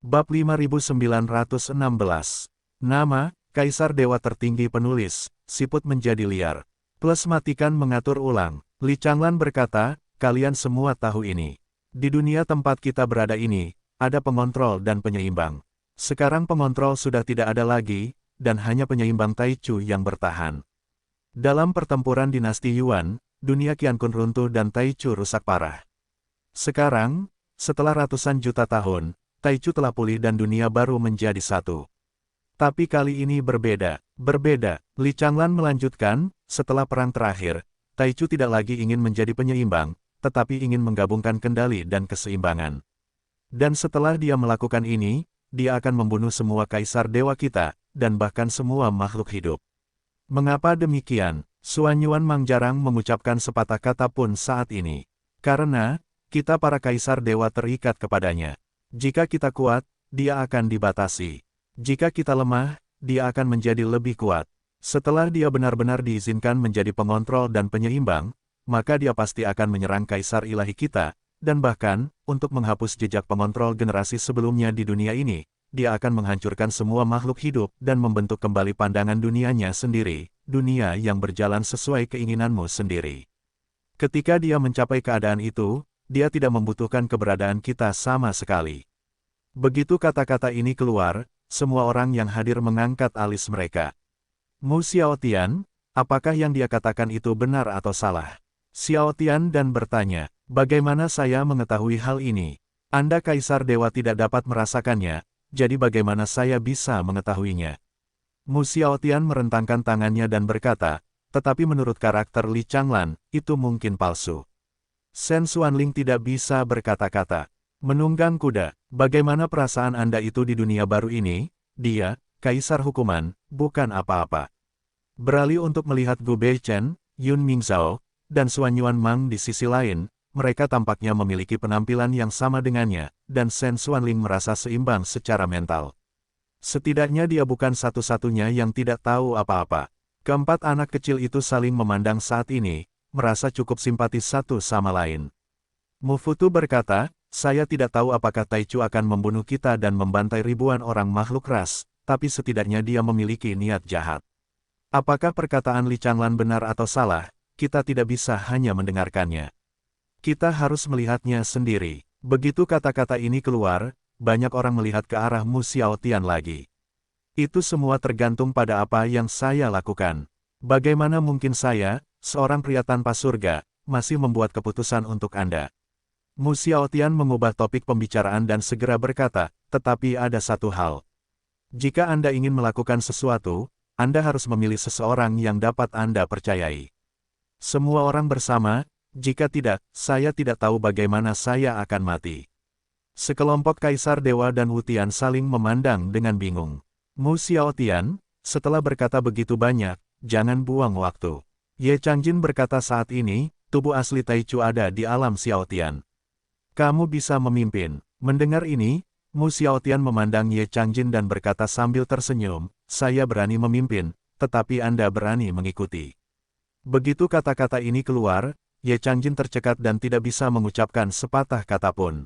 Bab 5916. Nama, Kaisar Dewa Tertinggi Penulis, Siput Menjadi Liar. Plus matikan mengatur ulang. Li Changlan berkata, kalian semua tahu ini. Di dunia tempat kita berada ini, ada pengontrol dan penyeimbang. Sekarang pengontrol sudah tidak ada lagi, dan hanya penyeimbang Taichu yang bertahan. Dalam pertempuran dinasti Yuan, dunia Qiankun runtuh dan Taichu rusak parah. Sekarang, setelah ratusan juta tahun, Taichu telah pulih dan dunia baru menjadi satu. Tapi kali ini berbeda. Li Changlan melanjutkan, setelah perang terakhir, Taichu tidak lagi ingin menjadi penyeimbang, tetapi ingin menggabungkan kendali dan keseimbangan. Dan setelah dia melakukan ini, dia akan membunuh semua kaisar dewa kita, dan bahkan semua makhluk hidup. Mengapa demikian? Xuan Yuan Mang jarang mengucapkan sepatah kata pun saat ini. Karena, kita para kaisar dewa terikat kepadanya. Jika kita kuat, dia akan dibatasi. Jika kita lemah, dia akan menjadi lebih kuat. Setelah dia benar-benar diizinkan menjadi pengontrol dan penyeimbang, maka dia pasti akan menyerang kaisar ilahi kita, dan bahkan, untuk menghapus jejak pengontrol generasi sebelumnya di dunia ini, dia akan menghancurkan semua makhluk hidup dan membentuk kembali pandangan dunianya sendiri, dunia yang berjalan sesuai keinginanmu sendiri. Ketika dia mencapai keadaan itu, dia tidak membutuhkan keberadaan kita sama sekali. Begitu kata-kata ini keluar, semua orang yang hadir mengangkat alis mereka. Mu Xiaotian, apakah yang dia katakan itu benar atau salah? Xiaotian dan bertanya, bagaimana saya mengetahui hal ini? Anda Kaisar Dewa tidak dapat merasakannya, jadi bagaimana saya bisa mengetahuinya? Mu Xiaotian merentangkan tangannya dan berkata, tetapi menurut karakter Li Changlan, itu mungkin palsu. Shen Xuanling tidak bisa berkata-kata. Menunggang kuda, bagaimana perasaan Anda itu di dunia baru ini? Dia, Kaisar Hukuman, bukan apa-apa. Beralih untuk melihat Gu Beichen, Yun Mingzhao, dan Xuan Yuan Mang di sisi lain, mereka tampaknya memiliki penampilan yang sama dengannya, dan Shen Xuanling merasa seimbang secara mental. Setidaknya dia bukan satu-satunya yang tidak tahu apa-apa. Keempat anak kecil itu saling memandang saat ini, merasa cukup simpatis satu sama lain. Mu Futu berkata, saya tidak tahu apakah Taichu akan membunuh kita dan membantai ribuan orang makhluk ras, tapi setidaknya dia memiliki niat jahat. Apakah perkataan Li Changlan benar atau salah, kita tidak bisa hanya mendengarkannya. Kita harus melihatnya sendiri. Begitu kata-kata ini keluar, banyak orang melihat ke arah Mu Xiaotian lagi. Itu semua tergantung pada apa yang saya lakukan. Bagaimana mungkin saya, seorang pria tanpa surga, masih membuat keputusan untuk Anda? Mu Xiaotian mengubah topik pembicaraan dan segera berkata, tetapi ada satu hal. Jika Anda ingin melakukan sesuatu, Anda harus memilih seseorang yang dapat Anda percayai. Semua orang bersama, jika tidak, saya tidak tahu bagaimana saya akan mati. Sekelompok Kaisar Dewa dan Wutian saling memandang dengan bingung. Mu Xiaotian, setelah berkata begitu banyak, jangan buang waktu. Ye Changjin berkata saat ini, tubuh asli Taichu ada di alam Xiaotian. Kamu bisa memimpin. Mendengar ini, Mu Xiaotian memandang Ye Changjin dan berkata sambil tersenyum, saya berani memimpin, tetapi Anda berani mengikuti. Begitu kata-kata ini keluar, Ye Changjin tercekat dan tidak bisa mengucapkan sepatah kata pun.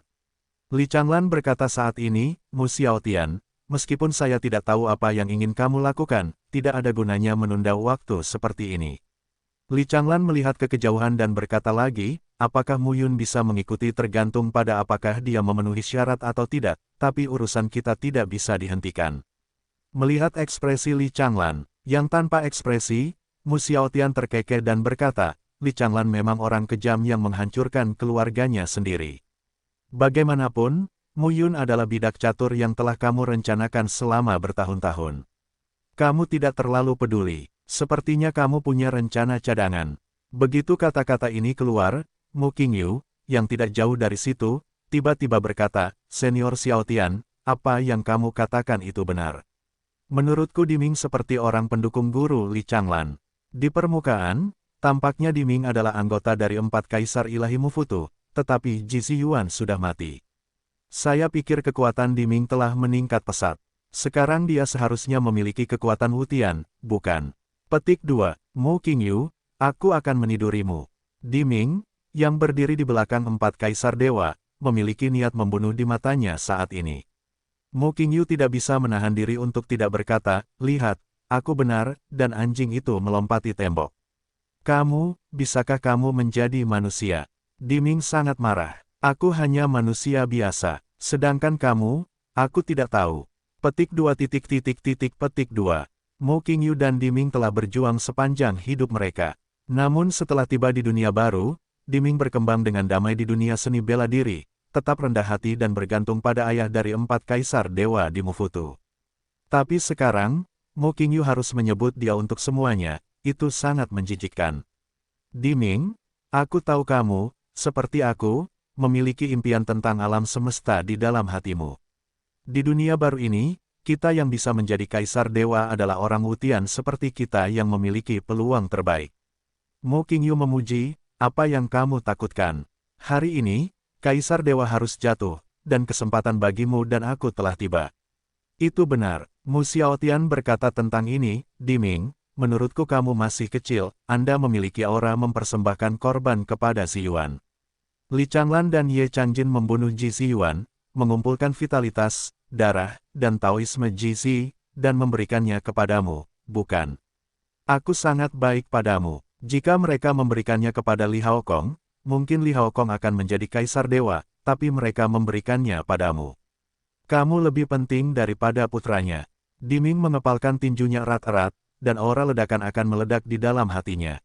Li Changlan berkata saat ini, Mu Xiaotian, meskipun saya tidak tahu apa yang ingin kamu lakukan, tidak ada gunanya menunda waktu seperti ini. Li Changlan melihat ke kejauhan dan berkata lagi, apakah Mu Yun bisa mengikuti tergantung pada apakah dia memenuhi syarat atau tidak, tapi urusan kita tidak bisa dihentikan. Melihat ekspresi Li Changlan, yang tanpa ekspresi, Mu Xiaotian terkekeh dan berkata, Li Changlan memang orang kejam yang menghancurkan keluarganya sendiri. Bagaimanapun, Mu Yun adalah bidak catur yang telah kamu rencanakan selama bertahun-tahun. Kamu tidak terlalu peduli. Sepertinya kamu punya rencana cadangan. Begitu kata-kata ini keluar, Mu Qingyu, yang tidak jauh dari situ, tiba-tiba berkata, Senior Xiaotian, apa yang kamu katakan itu benar. Menurutku Diming seperti orang pendukung guru Li Changlan. Di permukaan, tampaknya Diming adalah anggota dari 4 kaisar ilahi Mufutu, tetapi Ji Yuan sudah mati. Saya pikir kekuatan Diming telah meningkat pesat. Sekarang dia seharusnya memiliki kekuatan Wutian, bukan? Petik 2, Mu Qingyu, aku akan menidurimu. Diming, yang berdiri di belakang 4 kaisar dewa, memiliki niat membunuh di matanya saat ini. Mu Qingyu tidak bisa menahan diri untuk tidak berkata, lihat, aku benar, dan anjing itu melompati tembok. Kamu, bisakah kamu menjadi manusia? Diming sangat marah. Aku hanya manusia biasa. Sedangkan kamu, aku tidak tahu. Petik 2 petik 2. Mu Qingyu dan Diming telah berjuang sepanjang hidup mereka. Namun setelah tiba di dunia baru, Diming berkembang dengan damai di dunia seni bela diri, tetap rendah hati dan bergantung pada ayah dari 4 kaisar dewa di Mufutu. Tapi sekarang, Mu Qingyu harus menyebut dia untuk semuanya, itu sangat menjijikkan. Diming, aku tahu kamu, seperti aku, memiliki impian tentang alam semesta di dalam hatimu. Di dunia baru ini, kita yang bisa menjadi kaisar dewa adalah orang Wutian seperti kita yang memiliki peluang terbaik. Mu Qingyu memuji, apa yang kamu takutkan? Hari ini, kaisar dewa harus jatuh, dan kesempatan bagimu dan aku telah tiba. Itu benar, Mu Xiaotian berkata tentang ini, Diming, menurutku kamu masih kecil, Anda memiliki aura mempersembahkan korban kepada Xi Yuan. Li Changlan dan Ye Changjin membunuh Ji Xi Yuan, mengumpulkan vitalitas, darah, dan Taoisme Ji Xi, dan memberikannya kepadamu, bukan? Aku sangat baik padamu. Jika mereka memberikannya kepada Li Haokong, mungkin Li Haokong akan menjadi kaisar dewa, tapi mereka memberikannya padamu. Kamu lebih penting daripada putranya. Diming mengepalkan tinjunya erat-erat, dan aura ledakan akan meledak di dalam hatinya.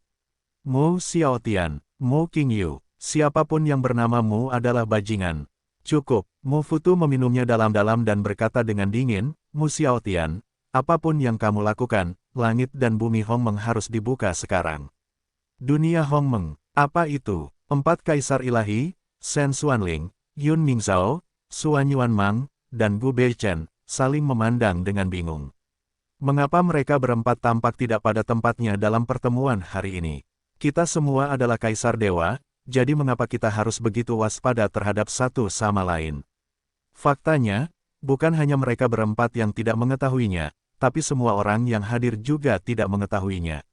Mu Xiaotian, Mu Qingyu, siapapun yang bernama Mu adalah bajingan. Cukup, Mu Futu meminumnya dalam-dalam dan berkata dengan dingin, Mu Xiaotian, apapun yang kamu lakukan, langit dan bumi Hongmeng harus dibuka sekarang. Dunia Hongmeng, apa itu? 4 kaisar ilahi, Shen Xuanling, Yun Mingzhao, Suan Yuanmang, dan Gu Beichen, saling memandang dengan bingung. Mengapa mereka berempat tampak tidak pada tempatnya dalam pertemuan hari ini? Kita semua adalah kaisar dewa, jadi mengapa kita harus begitu waspada terhadap satu sama lain? Faktanya, bukan hanya mereka berempat yang tidak mengetahuinya, tapi semua orang yang hadir juga tidak mengetahuinya.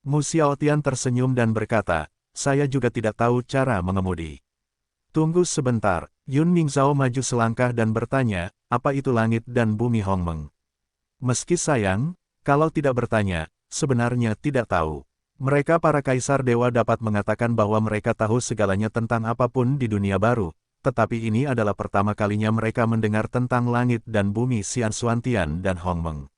Mu Xiaotian tersenyum dan berkata, saya juga tidak tahu cara mengemudi. Tunggu sebentar, Yun Mingzhao maju selangkah dan bertanya, apa itu langit dan bumi Hongmeng? Meski sayang, kalau tidak bertanya, sebenarnya tidak tahu. Mereka para kaisar dewa dapat mengatakan bahwa mereka tahu segalanya tentang apapun di dunia baru, tetapi ini adalah pertama kalinya mereka mendengar tentang langit dan bumi Xian Xuantian dan Hongmeng.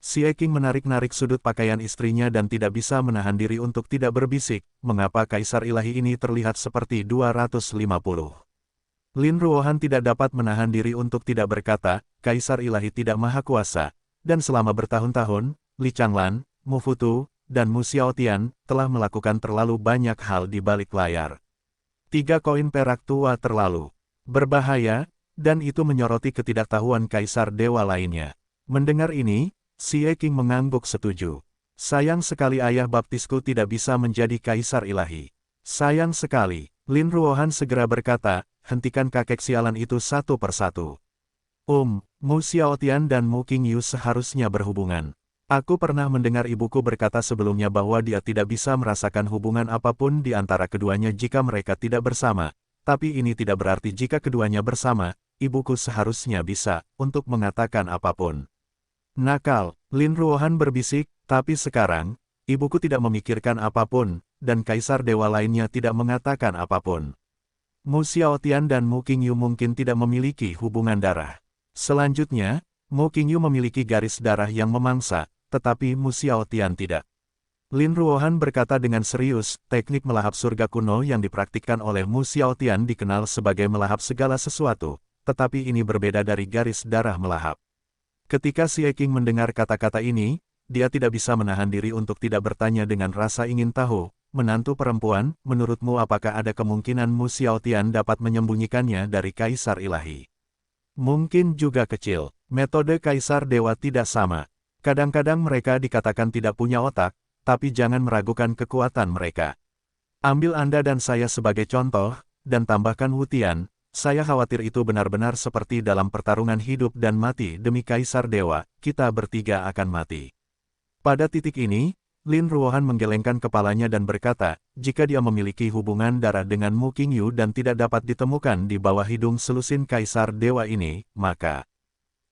Xie Qing menarik-narik sudut pakaian istrinya dan tidak bisa menahan diri untuk tidak berbisik, mengapa kaisar ilahi ini terlihat seperti 250. Lin Ruohan tidak dapat menahan diri untuk tidak berkata, kaisar ilahi tidak maha kuasa, dan selama bertahun-tahun, Li Changlan, Mu Futu, dan Mu Xiaotian telah melakukan terlalu banyak hal di balik layar. 3 koin perak tua terlalu berbahaya, dan itu menyoroti ketidaktahuan kaisar dewa lainnya. Mendengar ini, Xie Qing mengangguk setuju. Sayang sekali ayah baptisku tidak bisa menjadi kaisar ilahi. Sayang sekali, Lin Ruohan segera berkata, hentikan kakek sialan itu satu persatu. Mu Xiaotian dan Mu Qingyu seharusnya berhubungan. Aku pernah mendengar ibuku berkata sebelumnya bahwa dia tidak bisa merasakan hubungan apapun di antara keduanya jika mereka tidak bersama. Tapi ini tidak berarti jika keduanya bersama, ibuku seharusnya bisa, untuk mengatakan apapun. Nakal, Lin Ruohan berbisik, tapi sekarang, ibuku tidak memikirkan apapun, dan kaisar dewa lainnya tidak mengatakan apapun. Mu Xiaotian dan Mu Qingyu mungkin tidak memiliki hubungan darah. Selanjutnya, Mu Qingyu memiliki garis darah yang memangsa, tetapi Mu Xiaotian tidak. Lin Ruohan berkata dengan serius, teknik melahap surga kuno yang dipraktikkan oleh Mu Xiaotian dikenal sebagai melahap segala sesuatu, tetapi ini berbeda dari garis darah melahap. Ketika Xie Qing mendengar kata-kata ini, dia tidak bisa menahan diri untuk tidak bertanya dengan rasa ingin tahu, menantu perempuan, menurutmu apakah ada kemungkinan Mu Xiaotian dapat menyembunyikannya dari kaisar ilahi? Mungkin juga kecil, metode kaisar dewa tidak sama. Kadang-kadang mereka dikatakan tidak punya otak, tapi jangan meragukan kekuatan mereka. Ambil Anda dan saya sebagai contoh, dan tambahkan Wutian. Saya khawatir itu benar-benar seperti dalam pertarungan hidup dan mati demi kaisar dewa, kita bertiga akan mati. Pada titik ini, Lin Ruohan menggelengkan kepalanya dan berkata, jika dia memiliki hubungan darah dengan Mu Qingyu dan tidak dapat ditemukan di bawah hidung selusin kaisar dewa ini, maka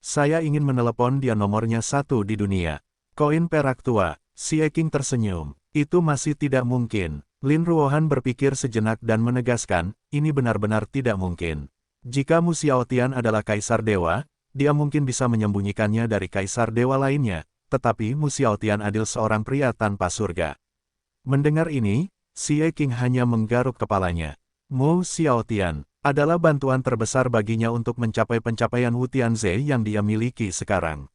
Saya ingin menelepon dia nomornya 1 di dunia. Koin perak tua, Xie Qing tersenyum. Itu masih tidak mungkin. Lin Ruohan berpikir sejenak dan menegaskan, ini benar-benar tidak mungkin. Jika Mu Xiaotian adalah Kaisar Dewa, dia mungkin bisa menyembunyikannya dari Kaisar Dewa lainnya, tetapi Mu Xiaotian adalah seorang pria tanpa surga. Mendengar ini, Xie Qing hanya menggaruk kepalanya. Mu Xiaotian adalah bantuan terbesar baginya untuk mencapai pencapaian Wu Tianze yang dia miliki sekarang.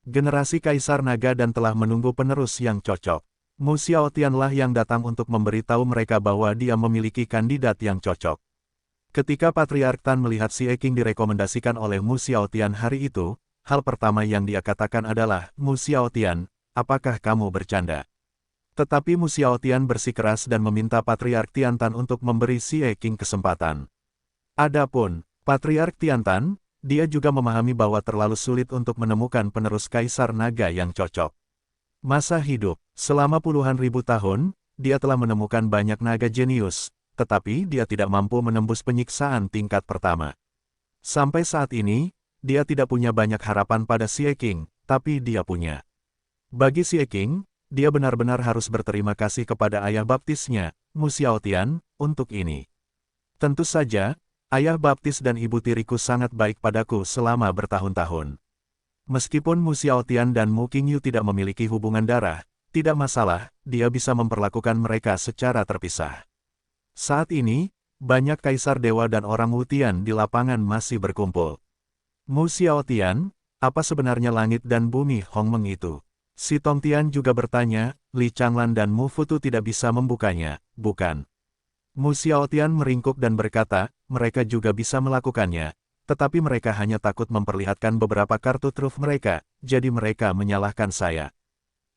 Generasi Kaisar Naga dan telah menunggu penerus yang cocok. Mu Xiaotianlah yang datang untuk memberitahu mereka bahwa dia memiliki kandidat yang cocok. Ketika Patriark Tan melihat Xie Qing direkomendasikan oleh Mu Xiaotian hari itu, hal pertama yang dia katakan adalah, Mu Xiaotian, apakah kamu bercanda? Tetapi Mu Xiaotian bersikeras dan meminta Patriark Tiantan untuk memberi Xie Qing kesempatan. Adapun Patriark Tiantan, dia juga memahami bahwa terlalu sulit untuk menemukan penerus Kaisar Naga yang cocok. Masa hidup, selama puluhan ribu tahun, dia telah menemukan banyak naga jenius, tetapi dia tidak mampu menembus penyiksaan tingkat pertama. Sampai saat ini, dia tidak punya banyak harapan pada Xie Qing, tapi dia punya. Bagi Xie Qing, dia benar-benar harus berterima kasih kepada ayah baptisnya, Mu Xiaotian, untuk ini. Tentu saja, ayah baptis dan ibu tiriku sangat baik padaku selama bertahun-tahun. Meskipun Mu Xiaotian dan Mu Qingyu tidak memiliki hubungan darah, tidak masalah, dia bisa memperlakukan mereka secara terpisah. Saat ini, banyak Kaisar Dewa dan orang Wu Tian di lapangan masih berkumpul. Mu Xiaotian, apa sebenarnya langit dan bumi Hongmeng itu? Si Tongtian juga bertanya, Li Changlan dan Mu Futu tidak bisa membukanya, bukan? Mu Xiaotian meringkuk dan berkata, mereka juga bisa melakukannya, tetapi mereka hanya takut memperlihatkan beberapa kartu truf mereka, jadi mereka menyalahkan saya.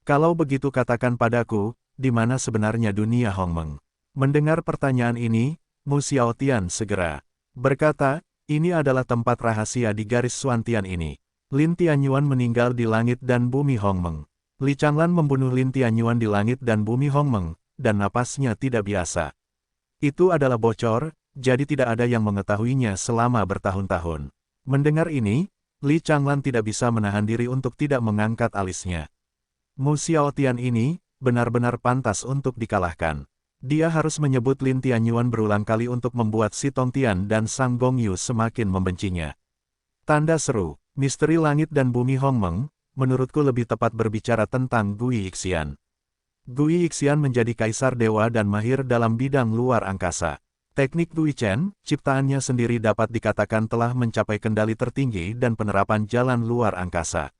Kalau begitu katakan padaku, di mana sebenarnya dunia Hongmeng? Mendengar pertanyaan ini, Mu Xiaotian segera berkata, ini adalah tempat rahasia di garis Xuantian ini. Lin Tianyuan meninggal di langit dan bumi Hongmeng. Li Changlan membunuh Lin Tianyuan di langit dan bumi Hongmeng, dan napasnya tidak biasa. Itu adalah bocor, jadi tidak ada yang mengetahuinya selama bertahun-tahun. Mendengar ini, Li Changlan tidak bisa menahan diri untuk tidak mengangkat alisnya. Mu Xiaotian ini, benar-benar pantas untuk dikalahkan. Dia harus menyebut Lin Tianyuan berulang kali untuk membuat si Tongtian dan Sang Gongyu semakin membencinya. Tanda seru, misteri langit dan bumi Hongmeng, menurutku lebih tepat berbicara tentang Gui Yixian. Gui Yixian menjadi Kaisar Dewa dan mahir dalam bidang luar angkasa. Teknik Gui Chen, ciptaannya sendiri dapat dikatakan telah mencapai kendali tertinggi dan penerapan jalan luar angkasa.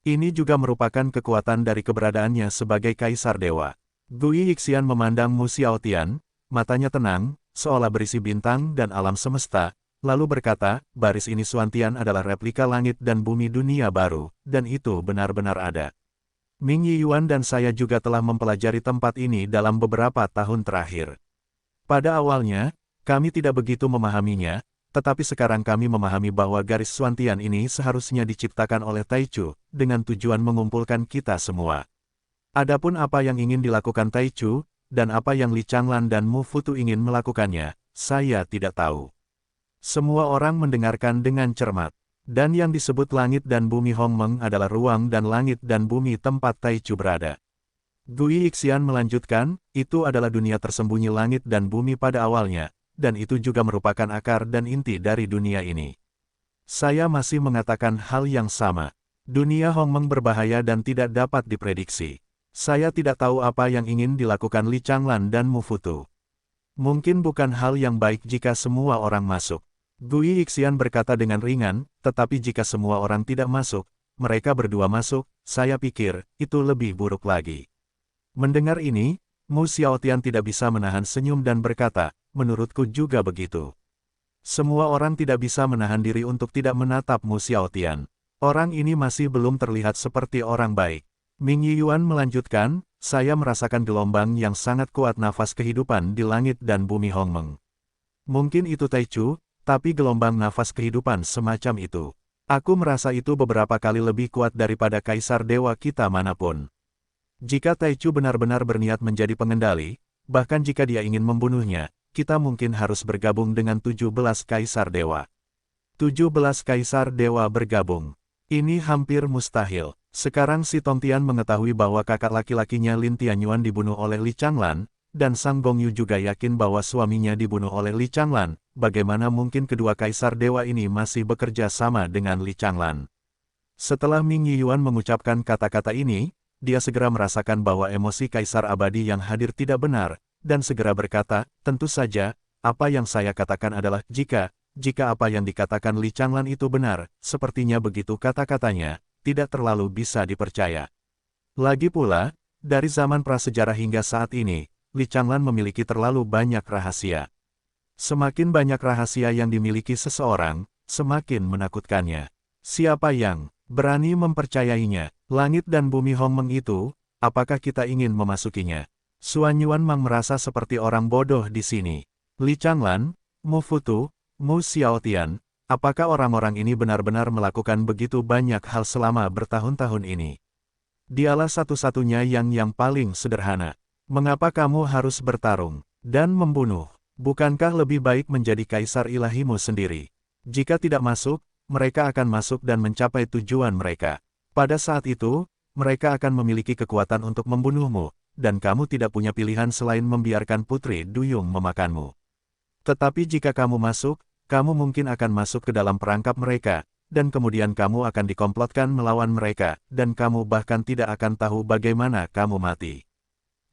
Ini juga merupakan kekuatan dari keberadaannya sebagai Kaisar Dewa. Gui Yixian memandang Mu Xiaotian, matanya tenang, seolah berisi bintang dan alam semesta, lalu berkata, baris ini Xuantian adalah replika langit dan bumi dunia baru, dan itu benar-benar ada. Ming Yiyuan dan saya juga telah mempelajari tempat ini dalam beberapa tahun terakhir. Pada awalnya, kami tidak begitu memahaminya, tetapi sekarang kami memahami bahwa garis Xuantian ini seharusnya diciptakan oleh Taichu, dengan tujuan mengumpulkan kita semua. Adapun apa yang ingin dilakukan Taichu, dan apa yang Li Changlan dan Mu Futu ingin melakukannya, saya tidak tahu. Semua orang mendengarkan dengan cermat. Dan yang disebut langit dan bumi Hongmeng adalah ruang dan langit dan bumi tempat Taichu berada. Gui Yixian melanjutkan, itu adalah dunia tersembunyi langit dan bumi pada awalnya, dan itu juga merupakan akar dan inti dari dunia ini. Saya masih mengatakan hal yang sama. Dunia Hongmeng berbahaya dan tidak dapat diprediksi. Saya tidak tahu apa yang ingin dilakukan Li Changlan dan Mu Futu. Mungkin bukan hal yang baik jika semua orang masuk. Gui Yixian berkata dengan ringan, tetapi jika semua orang tidak masuk, mereka berdua masuk, saya pikir, itu lebih buruk lagi. Mendengar ini, Mu Xiaotian tidak bisa menahan senyum dan berkata, menurutku juga begitu. Semua orang tidak bisa menahan diri untuk tidak menatap Mu Xiaotian. Orang ini masih belum terlihat seperti orang baik. Ming Yiyuan melanjutkan, saya merasakan gelombang yang sangat kuat nafas kehidupan di langit dan bumi Hongmeng. Mungkin itu Taichu, tapi gelombang nafas kehidupan semacam itu. Aku merasa itu beberapa kali lebih kuat daripada Kaisar Dewa kita manapun. Jika Taichu benar-benar berniat menjadi pengendali, bahkan jika dia ingin membunuhnya, kita mungkin harus bergabung dengan 17 Kaisar Dewa. 17 Kaisar Dewa bergabung. Ini hampir mustahil. Sekarang si Tongtian mengetahui bahwa kakak laki-lakinya Lin Tianyuan dibunuh oleh Li Changlan, dan Sang Gongyu juga yakin bahwa suaminya dibunuh oleh Li Changlan. Bagaimana mungkin kedua kaisar dewa ini masih bekerja sama dengan Li Changlan? Setelah Ming Yiyuan mengucapkan kata-kata ini, dia segera merasakan bahwa emosi kaisar abadi yang hadir tidak benar, dan segera berkata, tentu saja, apa yang saya katakan adalah jika apa yang dikatakan Li Changlan itu benar, sepertinya begitu kata-katanya, tidak terlalu bisa dipercaya. Lagi pula, dari zaman prasejarah hingga saat ini, Li Changlan memiliki terlalu banyak rahasia. Semakin banyak rahasia yang dimiliki seseorang, semakin menakutkannya. Siapa yang berani mempercayainya? Langit dan bumi Hongmeng itu, apakah kita ingin memasukinya? Xuan Yuanmang merasa seperti orang bodoh di sini. Li Changlan, Mu Futu, Mu Xiaotian, apakah orang-orang ini benar-benar melakukan begitu banyak hal selama bertahun-tahun ini? Dialah satu-satunya yang paling sederhana. Mengapa kamu harus bertarung dan membunuh? Bukankah lebih baik menjadi kaisar ilahimu sendiri? Jika tidak masuk, mereka akan masuk dan mencapai tujuan mereka. Pada saat itu, mereka akan memiliki kekuatan untuk membunuhmu, dan kamu tidak punya pilihan selain membiarkan Putri Duyung memakanmu. Tetapi jika kamu masuk, kamu mungkin akan masuk ke dalam perangkap mereka, dan kemudian kamu akan dikomplotkan melawan mereka, dan kamu bahkan tidak akan tahu bagaimana kamu mati.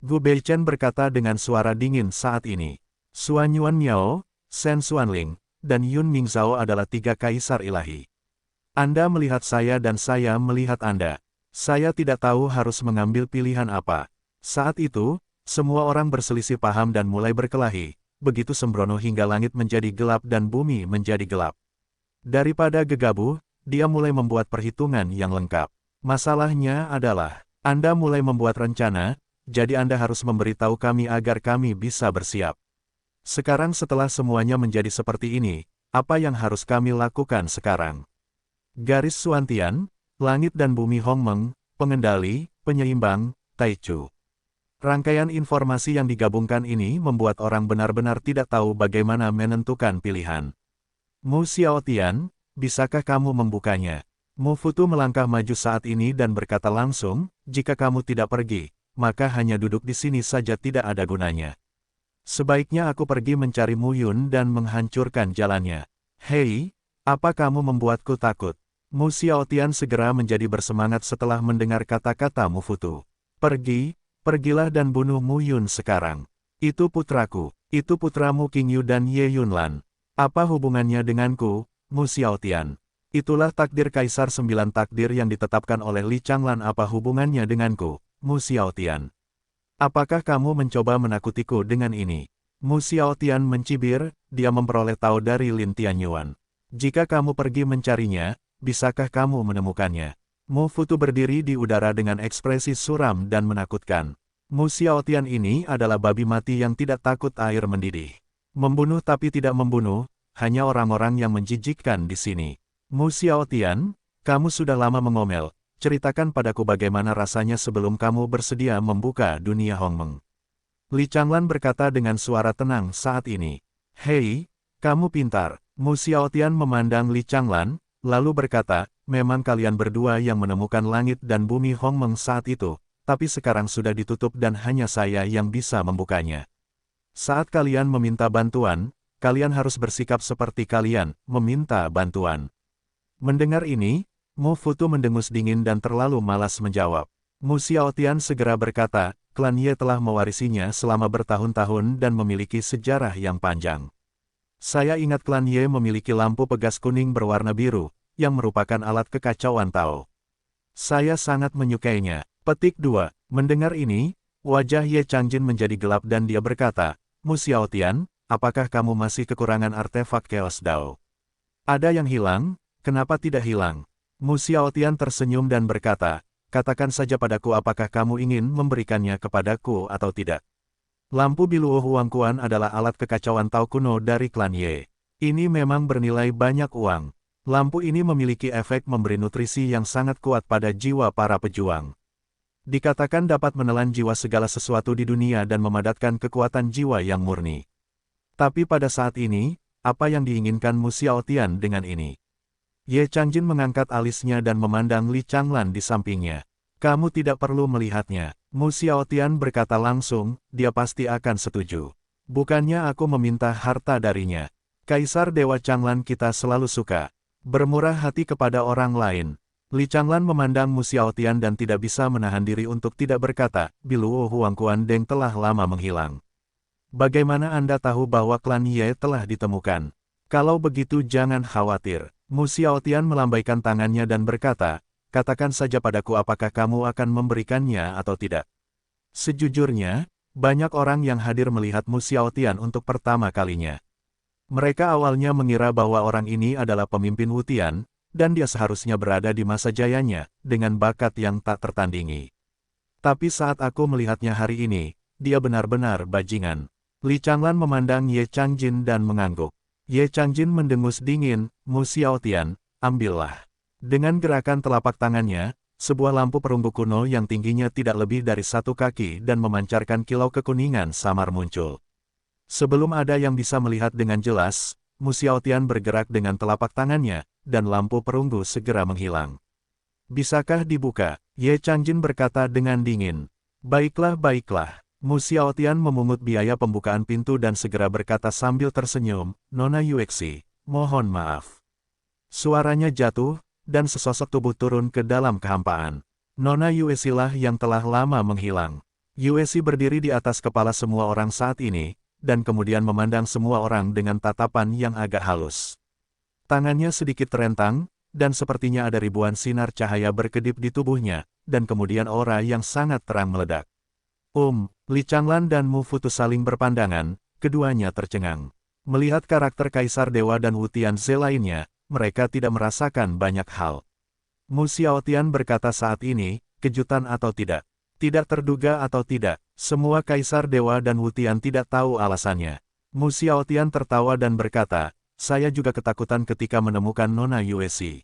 Gu Beichen berkata dengan suara dingin saat ini. Xuan Yuan Miao, Shen Xuanling, dan Yun Mingzhao adalah tiga kaisar ilahi. Anda melihat saya dan saya melihat Anda. Saya tidak tahu harus mengambil pilihan apa. Saat itu, semua orang berselisih paham dan mulai berkelahi. Begitu sembrono hingga langit menjadi gelap dan bumi menjadi gelap. Daripada gegabah, dia mulai membuat perhitungan yang lengkap. Masalahnya adalah, Anda mulai membuat rencana, jadi Anda harus memberitahu kami agar kami bisa bersiap. Sekarang setelah semuanya menjadi seperti ini, apa yang harus kami lakukan sekarang? Garis Xuantian, langit dan bumi Hongmeng, pengendali, penyeimbang, Taichu. Rangkaian informasi yang digabungkan ini membuat orang benar-benar tidak tahu bagaimana menentukan pilihan. Mu Xiaotian, bisakah kamu membukanya? Mu Futu melangkah maju saat ini dan berkata langsung, jika kamu tidak pergi, maka hanya duduk di sini saja tidak ada gunanya. Sebaiknya aku pergi mencari Mu Yun dan menghancurkan jalannya. Hei, apa kamu membuatku takut? Mu Xiaotian segera menjadi bersemangat setelah mendengar kata-kata Mu Futu. Pergilah dan bunuh Mu Yun sekarang. Itu putraku, itu putramu King Yu dan Ye Yunlan. Apa hubungannya denganku, Mu Xiaotian? Itulah takdir Kaisar 9 takdir yang ditetapkan oleh Li Changlan. Apa hubungannya denganku, Mu Xiaotian? Apakah kamu mencoba menakutiku dengan ini? Mu Xiaotian mencibir, dia memperoleh tahu dari Lin Tianyuan. Jika kamu pergi mencarinya, bisakah kamu menemukannya? Mu Futu berdiri di udara dengan ekspresi suram dan menakutkan. Mu Xiaotian ini adalah babi mati yang tidak takut air mendidih. Membunuh tapi tidak membunuh, hanya orang-orang yang menjijikkan di sini. Mu Xiaotian, kamu sudah lama mengomel, ceritakan padaku bagaimana rasanya sebelum kamu bersedia membuka dunia Hongmeng. Li Changlan berkata dengan suara tenang saat ini. Hei, kamu pintar. Mu Xiaotian memandang Li Changlan, lalu berkata, memang kalian berdua yang menemukan langit dan bumi Hongmeng saat itu, tapi sekarang sudah ditutup dan hanya saya yang bisa membukanya. Saat kalian meminta bantuan, kalian harus bersikap seperti kalian meminta bantuan. Mendengar ini, Mu Futu mendengus dingin dan terlalu malas menjawab. Mu Xiaotian segera berkata, klan Ye telah mewarisinya selama bertahun-tahun dan memiliki sejarah yang panjang. Saya ingat klan Ye memiliki lampu pegas kuning berwarna biru, yang merupakan alat kekacauan Tao. Saya sangat menyukainya. Petik 2. Mendengar ini, wajah Ye Changjin menjadi gelap dan dia berkata, Mu Xiaotian, apakah kamu masih kekurangan artefak Chaos Dao? Ada yang hilang? Kenapa tidak hilang? Mu Xiaotian tersenyum dan berkata, katakan saja padaku apakah kamu ingin memberikannya kepadaku atau tidak. Lampu Biluo Huangquan adalah alat kekacauan Tao kuno dari klan Ye. Ini memang bernilai banyak uang. Lampu ini memiliki efek memberi nutrisi yang sangat kuat pada jiwa para pejuang. Dikatakan dapat menelan jiwa segala sesuatu di dunia dan memadatkan kekuatan jiwa yang murni. Tapi pada saat ini, apa yang diinginkan Mu Xiaotian dengan ini? Ye Changjin mengangkat alisnya dan memandang Li Changlan di sampingnya. Kamu tidak perlu melihatnya. Mu Xiaotian berkata langsung, dia pasti akan setuju. Bukannya aku meminta harta darinya. Kaisar Dewa Changlan kita selalu suka bermurah hati kepada orang lain. Li Changlan memandang Mu Xiaotian dan tidak bisa menahan diri untuk tidak berkata, Biluo Huangquan Deng telah lama menghilang. Bagaimana Anda tahu bahwa klan Ye telah ditemukan? Kalau begitu jangan khawatir. Mu Xiaotian melambaikan tangannya dan berkata, katakan saja padaku apakah kamu akan memberikannya atau tidak. Sejujurnya, banyak orang yang hadir melihat Mu Xiaotian untuk pertama kalinya. Mereka awalnya mengira bahwa orang ini adalah pemimpin Wutian, dan dia seharusnya berada di masa jayanya, dengan bakat yang tak tertandingi. Tapi saat aku melihatnya hari ini, dia benar-benar bajingan. Li Changlan memandang Ye Changjin dan mengangguk. Ye Changjin mendengus dingin, Mu Xiaotian, ambillah. Dengan gerakan telapak tangannya, sebuah lampu perunggu kuno yang tingginya tidak lebih dari 1 kaki dan memancarkan kilau kekuningan samar muncul. Sebelum ada yang bisa melihat dengan jelas, Mu Xiaotian bergerak dengan telapak tangannya, dan lampu perunggu segera menghilang. Bisakah dibuka? Ye Changjin berkata dengan dingin. Baiklah baiklah. Mu Xiaotian memungut biaya pembukaan pintu dan segera berkata sambil tersenyum, Nona Yuexi, mohon maaf. Suaranya jatuh, dan sesosok tubuh turun ke dalam kehampaan. Nona Yuexi lah yang telah lama menghilang. Yuexi berdiri di atas kepala semua orang saat ini, dan kemudian memandang semua orang dengan tatapan yang agak halus. Tangannya sedikit terentang, dan sepertinya ada ribuan sinar cahaya berkedip di tubuhnya, dan kemudian aura yang sangat terang meledak. Li Changlan dan Mu Futu saling berpandangan, keduanya tercengang. Melihat karakter Kaisar Dewa dan Wu Tianze lainnya, mereka tidak merasakan banyak hal. Mu Xiaotian berkata saat ini, kejutan atau tidak. Tidak terduga atau tidak, semua Kaisar Dewa dan Wu Tian tidak tahu alasannya. Mu Xiaotian tertawa dan berkata, saya juga ketakutan ketika menemukan Nona Yuexi.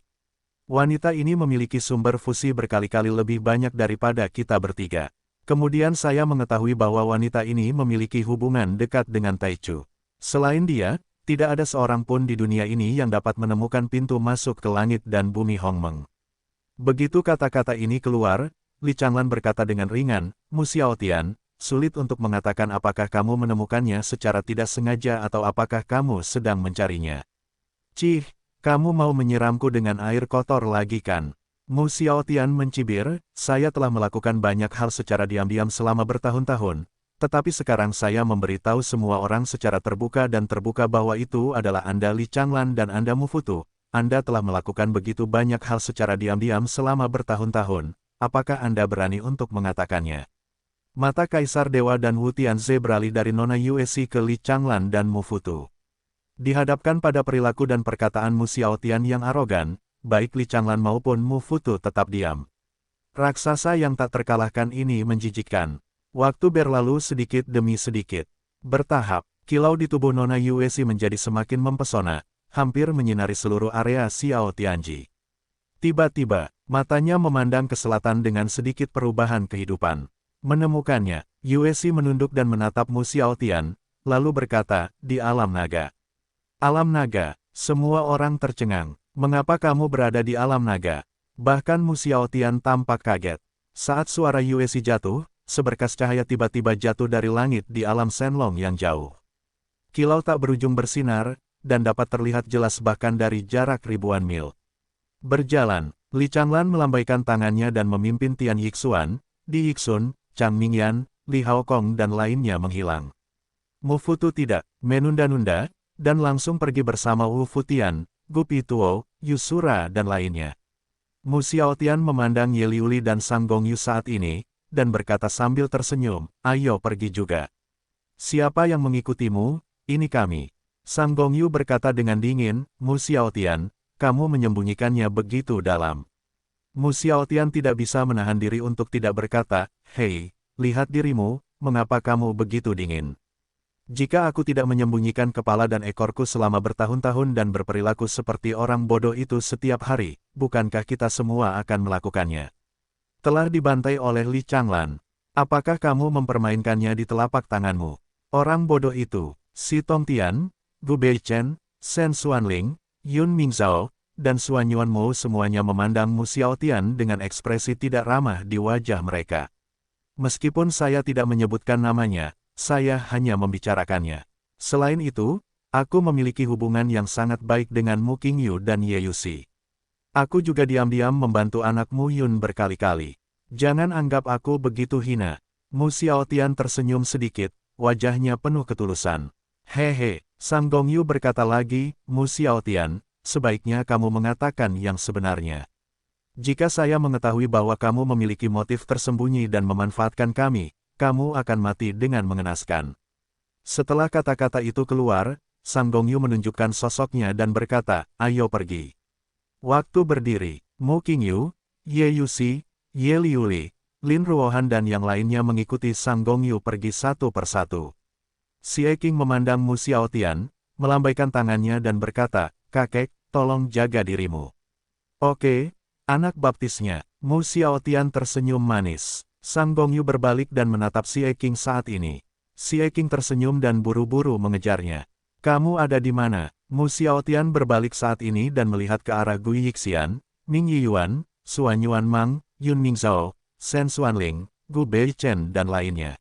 Wanita ini memiliki sumber fusi berkali-kali lebih banyak daripada kita bertiga. Kemudian saya mengetahui bahwa wanita ini memiliki hubungan dekat dengan Taichu. Selain dia, tidak ada seorang pun di dunia ini yang dapat menemukan pintu masuk ke langit dan bumi Hongmeng. Begitu kata-kata ini keluar, Li Changlan berkata dengan ringan, Mu Xiaotian, sulit untuk mengatakan apakah kamu menemukannya secara tidak sengaja atau apakah kamu sedang mencarinya. Cih, kamu mau menyiramku dengan air kotor lagi kan? Mu Xiaotian mencibir, saya telah melakukan banyak hal secara diam-diam selama bertahun-tahun, tetapi sekarang saya memberitahu semua orang secara terbuka dan terbuka bahwa itu adalah Anda Li Changlan dan Anda Mu Futu. Anda telah melakukan begitu banyak hal secara diam-diam selama bertahun-tahun, apakah Anda berani untuk mengatakannya? Mata Kaisar Dewa dan Wu Tianze beralih dari Nona Yuexi ke Li Changlan dan Mu Futu. Dihadapkan pada perilaku dan perkataan Mu Xiaotian yang arogan, baik Li Changlan maupun Mu Futu tetap diam. Raksasa yang tak terkalahkan ini menjijikkan. Waktu berlalu sedikit demi sedikit. Bertahap, kilau di tubuh Nona Yuexi menjadi semakin mempesona, hampir menyinari seluruh area Xiao Tianji. Tiba-tiba, matanya memandang ke selatan dengan sedikit perubahan kehidupan. Menemukannya, Yuexi menunduk dan menatap Mu Xiaotian, lalu berkata, di alam naga. Alam naga, semua orang tercengang. Mengapa kamu berada di alam naga? Bahkan Mu Xiaotian tampak kaget. Saat suara Yuexi jatuh, seberkas cahaya tiba-tiba jatuh dari langit di alam Shenlong yang jauh. Kilau tak berujung bersinar, dan dapat terlihat jelas bahkan dari jarak ribuan mil. Berjalan, Li Changlan melambaikan tangannya dan memimpin Tian Yixuan, Di Yixun, Chang Mingyan, Li Haokong dan lainnya menghilang. Mu Futu tidak menunda-nunda, dan langsung pergi bersama Wu Futian, Gu Pituo, Yusura dan lainnya. Mu Xiaotian memandang Ye Liuli dan Sang Gongyu saat ini, dan berkata sambil tersenyum, ayo pergi juga. Siapa yang mengikutimu? Ini kami. Sang Gongyu berkata dengan dingin, Mu Xiaotian, kamu menyembunyikannya begitu dalam. Mu Xiaotian tidak bisa menahan diri untuk tidak berkata, hei, lihat dirimu, mengapa kamu begitu dingin? Jika aku tidak menyembunyikan kepala dan ekorku selama bertahun-tahun dan berperilaku seperti orang bodoh itu setiap hari, bukankah kita semua akan melakukannya? Telah dibantai oleh Li Changlan. Apakah kamu mempermainkannya di telapak tanganmu? Orang bodoh itu, Si Tongtian, Gu Beichen, Shen Xuanling, Yun Mingzhao, dan Suan Yuanmou semuanya memandang Mu Xiaotian dengan ekspresi tidak ramah di wajah mereka. Meskipun saya tidak menyebutkan namanya, saya hanya membicarakannya. Selain itu, aku memiliki hubungan yang sangat baik dengan Mu Qingyu dan Ye Yuxi. Aku juga diam-diam membantu anak Mu Yun berkali-kali. Jangan anggap aku begitu hina. Mu Xiaotian tersenyum sedikit, wajahnya penuh ketulusan. Hehe, Sang Gongyu berkata lagi, Mu Xiaotian, sebaiknya kamu mengatakan yang sebenarnya. Jika saya mengetahui bahwa kamu memiliki motif tersembunyi dan memanfaatkan kami, kamu akan mati dengan mengenaskan. Setelah kata-kata itu keluar, Sang Gongyu menunjukkan sosoknya dan berkata, ayo pergi. Waktu berdiri, Mu Qingyu, Ye Yuxi, Ye Liuli, Lin Ruohan dan yang lainnya mengikuti Sang Gongyu pergi satu persatu. Xie Qing memandang Mu Xiaotian, melambaikan tangannya dan berkata, kakek, tolong jaga dirimu. Oke, anak baptisnya. Mu Xiaotian tersenyum manis. Sang Gongyu berbalik dan menatap Xie Qing saat ini. Xie Qing tersenyum dan buru-buru mengejarnya. Kamu ada di mana? Mu Xiaotian berbalik saat ini dan melihat ke arah Gui Yixian, Ming Yiyuan, Suan Yuanmang, Yun Mingzhou, Shen Xuanling, Gu Beichen dan lainnya.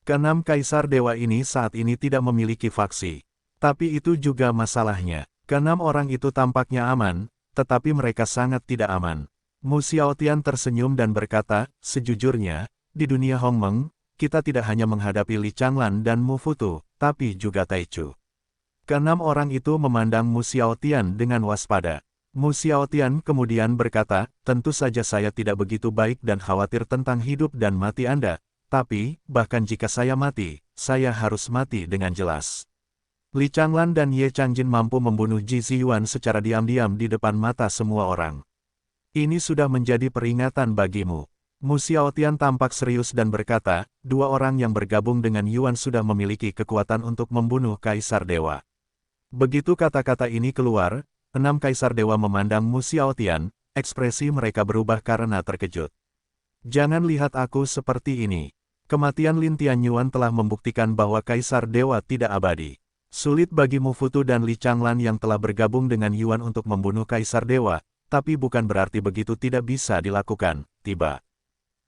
Keenam kaisar dewa ini saat ini tidak memiliki faksi. Tapi itu juga masalahnya. Keenam orang itu tampaknya aman, tetapi mereka sangat tidak aman. Mu Xiaotian tersenyum dan berkata, sejujurnya, di dunia Hongmeng, kita tidak hanya menghadapi Li Changlan dan Mu Futu, tapi juga Taichu. Keenam orang itu memandang Mu Xiaotian dengan waspada. Mu Xiaotian kemudian berkata, tentu saja saya tidak begitu baik dan khawatir tentang hidup dan mati Anda, tapi, bahkan jika saya mati, saya harus mati dengan jelas. Li Changlan dan Ye Changjin mampu membunuh Ji Ziyuan secara diam-diam di depan mata semua orang. Ini sudah menjadi peringatan bagimu. Mu Xiaotian tampak serius dan berkata, dua orang yang bergabung dengan Yuan sudah memiliki kekuatan untuk membunuh Kaisar Dewa. Begitu kata-kata ini keluar, 6 Kaisar Dewa memandang Mu Xiaotian, ekspresi mereka berubah karena terkejut. Jangan lihat aku seperti ini. Kematian Lin Tianyuan telah membuktikan bahwa Kaisar Dewa tidak abadi. Sulit bagi Mu Futu dan Li Changlan yang telah bergabung dengan Yuan untuk membunuh Kaisar Dewa, tapi bukan berarti begitu tidak bisa dilakukan, tiba.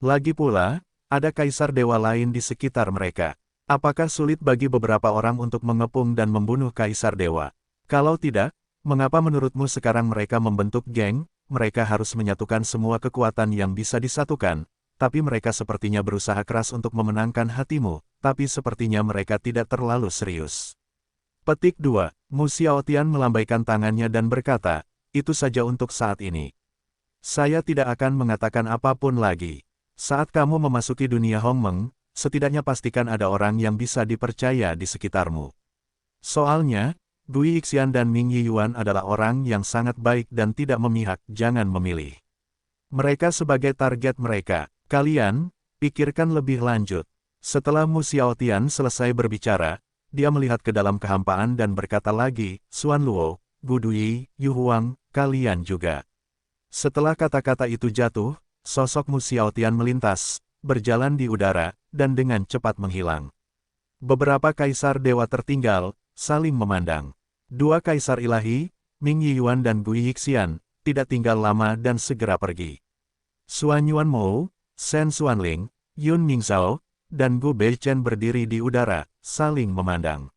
Lagi pula, ada Kaisar Dewa lain di sekitar mereka. Apakah sulit bagi beberapa orang untuk mengepung dan membunuh Kaisar Dewa? Kalau tidak, mengapa menurutmu sekarang mereka membentuk geng? Mereka harus menyatukan semua kekuatan yang bisa disatukan, tapi mereka sepertinya berusaha keras untuk memenangkan hatimu, tapi sepertinya mereka tidak terlalu serius. Petik 2. Mu Xiaotian melambaikan tangannya dan berkata, itu saja untuk saat ini. Saya tidak akan mengatakan apapun lagi. Saat kamu memasuki dunia Hongmeng, setidaknya pastikan ada orang yang bisa dipercaya di sekitarmu. Soalnya, Gui Yixian dan Ming Yiyuan adalah orang yang sangat baik dan tidak memihak, jangan memilih. Mereka sebagai target mereka. Kalian, pikirkan lebih lanjut. Setelah Mu Xiaotian selesai berbicara, dia melihat ke dalam kehampaan dan berkata lagi, Xuan Luo, Gu Dui, Yu Huang, kalian juga. Setelah kata-kata itu jatuh, sosok Mu Xiaotian melintas, berjalan di udara, dan dengan cepat menghilang. Beberapa kaisar dewa tertinggal, saling memandang. Dua kaisar ilahi, Ming Yiyuan dan Gui Yixian, tidak tinggal lama dan segera pergi. Suan Yuanmou, Shen Xuanling, Yun Mingzhou, dan Gu Beichen berdiri di udara, saling memandang.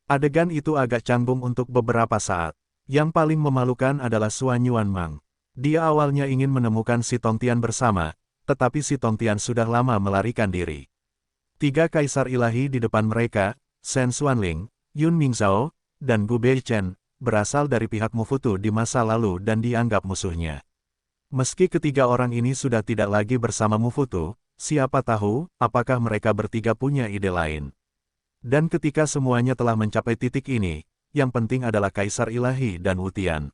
Adegan itu agak canggung untuk beberapa saat. Yang paling memalukan adalah Suan Yuanmang. Dia awalnya ingin menemukan si Tongtian bersama, tetapi si Tongtian sudah lama melarikan diri. 3 kaisar ilahi di depan mereka, Shen Xuanling, Yun Mingzhou, dan Gu Beichen, berasal dari pihak Mu Futu di masa lalu dan dianggap musuhnya. Meski ketiga orang ini sudah tidak lagi bersama Mu Futu, siapa tahu, apakah mereka bertiga punya ide lain. Dan ketika semuanya telah mencapai titik ini, yang penting adalah Kaisar Ilahi dan Wutian.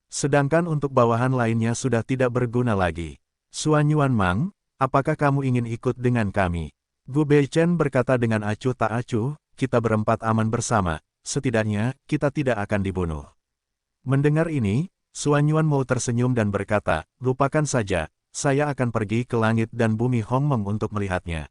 Sedangkan untuk bawahan lainnya sudah tidak berguna lagi. Suan Yuanmang, apakah kamu ingin ikut dengan kami? Gu Beichen berkata dengan acuh tak acuh, kita berempat aman bersama, setidaknya, kita tidak akan dibunuh. Mendengar ini, Suan Yuanmou tersenyum dan berkata, lupakan saja, saya akan pergi ke langit dan bumi Hongmeng untuk melihatnya.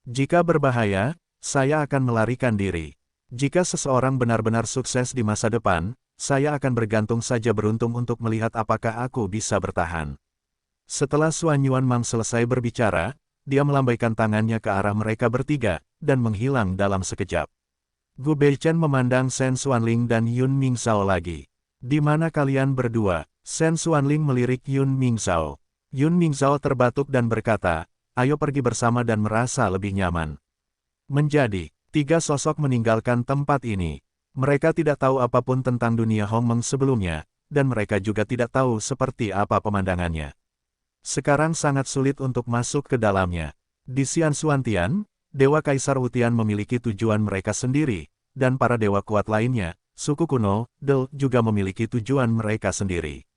Jika berbahaya, saya akan melarikan diri. Jika seseorang benar-benar sukses di masa depan, saya akan bergantung saja beruntung untuk melihat apakah aku bisa bertahan. Setelah Xuan Yuanmang selesai berbicara, dia melambaikan tangannya ke arah mereka bertiga, dan menghilang dalam sekejap. Gu Beichen memandang Shen Xuanling dan Yun Mingzhao lagi. Di mana kalian berdua? Shen Xuanling melirik Yun Mingzhao. Yun Mingzhao terbatuk dan berkata, ayo pergi bersama dan merasa lebih nyaman. Menjadi, tiga sosok meninggalkan tempat ini. Mereka tidak tahu apapun tentang dunia Hongmeng sebelumnya, dan mereka juga tidak tahu seperti apa pemandangannya. Sekarang sangat sulit untuk masuk ke dalamnya. Di Xian Xuantian, Dewa Kaisar Wutian memiliki tujuan mereka sendiri, dan para dewa kuat lainnya, suku kuno, Del, juga memiliki tujuan mereka sendiri.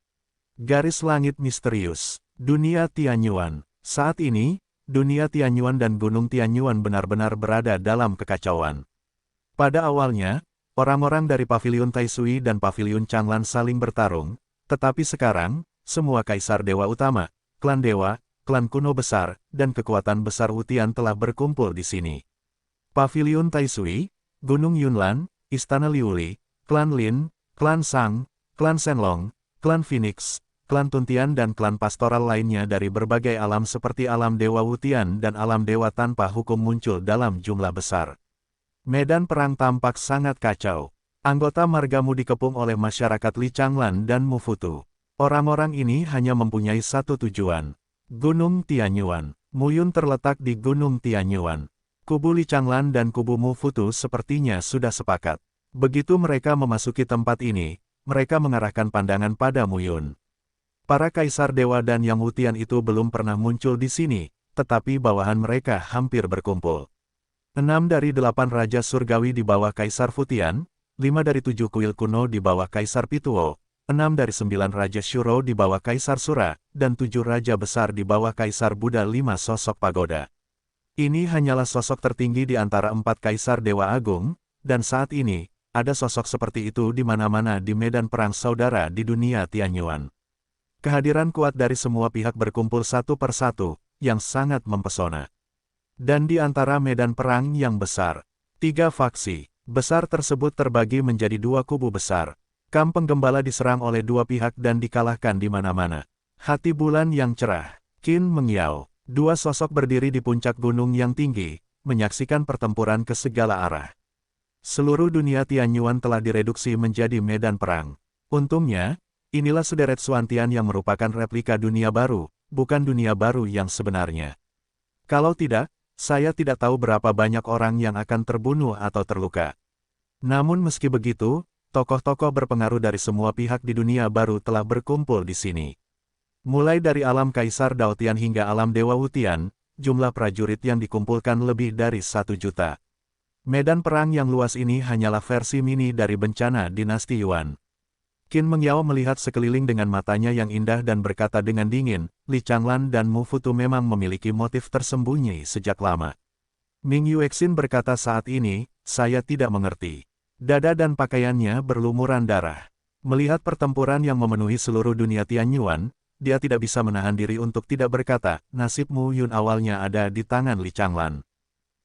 Garis langit misterius. Dunia Tianyuan. Saat ini, dunia Tianyuan dan Gunung Tianyuan benar-benar berada dalam kekacauan. Pada awalnya, orang-orang dari Paviliun Taisui dan Paviliun Changlan saling bertarung, tetapi sekarang, semua kaisar dewa utama, klan dewa, klan kuno besar, dan kekuatan besar Wutian telah berkumpul di sini. Paviliun Taisui, Gunung Yunlan, Istana Liuli, klan Lin, klan Sang, klan Shenlong, klan Phoenix, klan Tuntian dan klan pastoral lainnya dari berbagai alam seperti alam dewa Wutian dan alam dewa tanpa hukum muncul dalam jumlah besar. Medan perang tampak sangat kacau. Anggota margamu dikepung oleh masyarakat Li Changlan dan Mufutu. Orang-orang ini hanya mempunyai satu tujuan. Gunung Tianyuan. Muyun terletak di Gunung Tianyuan. Kubu Li Changlan dan kubu Mufutu sepertinya sudah sepakat. Begitu mereka memasuki tempat ini, mereka mengarahkan pandangan pada Muyun. Para kaisar dewa dan yang Wutian itu belum pernah muncul di sini, tetapi bawahan mereka hampir berkumpul. 6 dari 8 raja surgawi di bawah Kaisar Wutian, 5 dari 7 kuil kuno di bawah Kaisar Pituo, 6 dari 9 Raja Shuro di bawah Kaisar Sura, dan 7 Raja Besar di bawah Kaisar Buddha 5 sosok pagoda. Ini hanyalah sosok tertinggi di antara 4 Kaisar Dewa Agung, dan saat ini, ada sosok seperti itu di mana-mana di medan perang saudara di dunia Tianyuan. Kehadiran kuat dari semua pihak berkumpul satu persatu, yang sangat mempesona. Dan di antara medan perang yang besar, 3 faksi besar tersebut terbagi menjadi 2 kubu besar. Kamp penggembala diserang oleh 2 pihak dan dikalahkan di mana-mana. Hati bulan yang cerah, Qin Mengyao, 2 sosok berdiri di puncak gunung yang tinggi, menyaksikan pertempuran ke segala arah. Seluruh dunia Tianyuan telah direduksi menjadi medan perang. Untungnya, inilah sederet Xuantian yang merupakan replika dunia baru, bukan dunia baru yang sebenarnya. Kalau tidak, saya tidak tahu berapa banyak orang yang akan terbunuh atau terluka. Namun meski begitu, tokoh-tokoh berpengaruh dari semua pihak di dunia baru telah berkumpul di sini. Mulai dari alam Kaisar Daotian hingga alam Dewa Wutian, jumlah prajurit yang dikumpulkan lebih dari 1 juta. Medan perang yang luas ini hanyalah versi mini dari bencana dinasti Yuan. Qin Mengyao melihat sekeliling dengan matanya yang indah dan berkata dengan dingin, Li Changlan dan Mufutu memang memiliki motif tersembunyi sejak lama. Ming Yuexin berkata saat ini, saya tidak mengerti. Dada dan pakaiannya berlumuran darah. Melihat pertempuran yang memenuhi seluruh dunia Tianyuan, dia tidak bisa menahan diri untuk tidak berkata, nasib Muyun awalnya ada di tangan Li Changlan.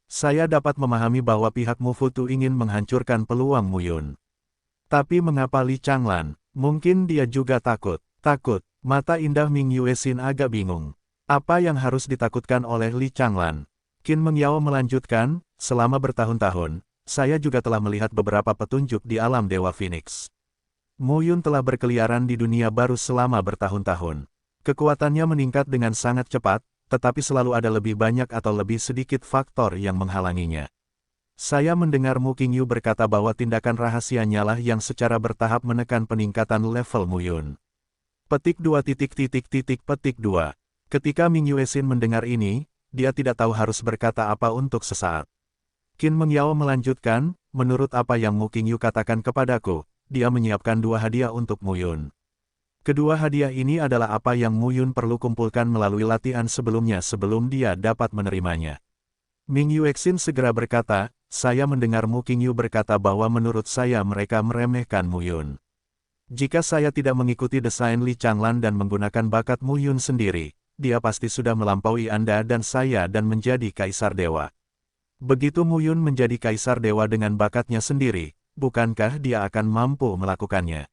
Saya dapat memahami bahwa pihak Mufutu ingin menghancurkan peluang Muyun. Tapi mengapa Li Changlan? Mungkin dia juga takut. Takut. Mata indah Ming Yuexin agak bingung. Apa yang harus ditakutkan oleh Li Changlan? Qin Mengyao melanjutkan, selama bertahun-tahun, saya juga telah melihat beberapa petunjuk di alam Dewa Phoenix. Muyun telah berkeliaran di dunia baru selama bertahun-tahun. Kekuatannya meningkat dengan sangat cepat, tetapi selalu ada lebih banyak atau lebih sedikit faktor yang menghalanginya. Saya mendengar Mu Qingyu berkata bahwa tindakan rahasianya lah yang secara bertahap menekan peningkatan level Muyun. Petik 2. Petik 2. Ketika Ming Yuexin mendengar ini, dia tidak tahu harus berkata apa untuk sesaat. Qin Mengyao melanjutkan, menurut apa yang Mu Qingyu katakan kepadaku, dia menyiapkan 2 hadiah untuk Muyun. Kedua hadiah ini adalah apa yang Muyun perlu kumpulkan melalui latihan sebelumnya sebelum dia dapat menerimanya. Ming Yuexin segera berkata, saya mendengar Mu Qingyu berkata bahwa menurut saya mereka meremehkan Muyun. Jika saya tidak mengikuti desain Li Changlan dan menggunakan bakat Muyun sendiri, dia pasti sudah melampaui Anda dan saya dan menjadi Kaisar Dewa. Begitu Muyun menjadi Kaisar Dewa dengan bakatnya sendiri, bukankah dia akan mampu melakukannya?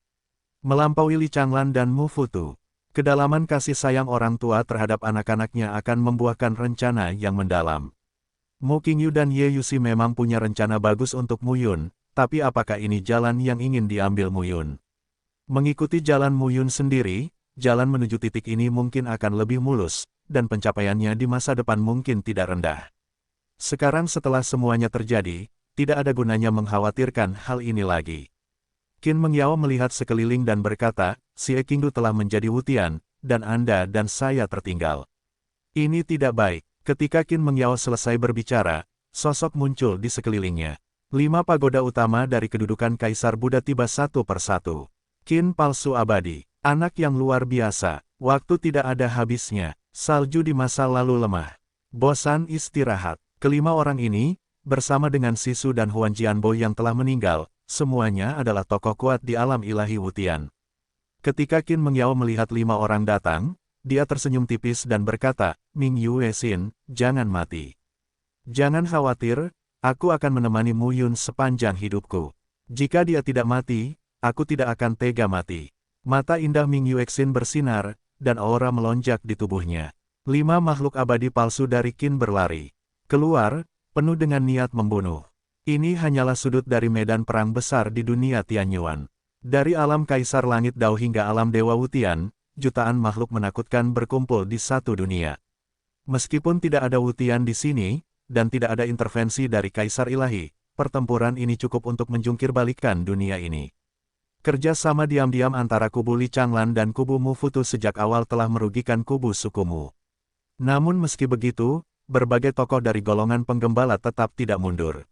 Melampaui Li Changlan dan Mu Futu, kedalaman kasih sayang orang tua terhadap anak-anaknya akan membuahkan rencana yang mendalam. Mu Qingyu dan Ye Yuxi memang punya rencana bagus untuk Mu Yun, tapi apakah ini jalan yang ingin diambil Mu Yun? Mengikuti jalan Mu Yun sendiri, jalan menuju titik ini mungkin akan lebih mulus, dan pencapaiannya di masa depan mungkin tidak rendah. Sekarang setelah semuanya terjadi, tidak ada gunanya mengkhawatirkan hal ini lagi. Qin Mengyao melihat sekeliling dan berkata, "Si Qingdu telah menjadi Wutian, dan Anda dan saya tertinggal. Ini tidak baik." Ketika Qin Mengyao selesai berbicara, sosok muncul di sekelilingnya. 5 pagoda utama dari kedudukan Kaisar Buddha tiba satu persatu. Qin palsu abadi, anak yang luar biasa, waktu tidak ada habisnya, salju di masa lalu lemah. Bosan istirahat. Kelima orang ini, bersama dengan Sisu dan Huan Jianbo yang telah meninggal, semuanya adalah tokoh kuat di alam ilahi Wutian. Ketika Qin Mengyao melihat 5 orang datang, dia tersenyum tipis dan berkata, "Ming Yue Xin, jangan mati. Jangan khawatir, aku akan menemani Mu Yun sepanjang hidupku. Jika dia tidak mati, aku tidak akan tega mati." Mata indah Ming Yue Xin bersinar, dan aura melonjak di tubuhnya. 5 makhluk abadi palsu dari Qin berlari keluar, penuh dengan niat membunuh. Ini hanyalah sudut dari medan perang besar di dunia Tianyuan. Dari alam Kaisar Langit Dao hingga alam Dewa Wutian, jutaan makhluk menakutkan berkumpul di satu dunia. Meskipun tidak ada Wutian di sini, dan tidak ada intervensi dari Kaisar Ilahi, pertempuran ini cukup untuk menjungkir balikkan dunia ini. Kerja sama diam-diam antara kubu Li Changlan dan kubu Mu Futu sejak awal telah merugikan kubu suku Mu. Namun meski begitu, berbagai tokoh dari golongan penggembala tetap tidak mundur.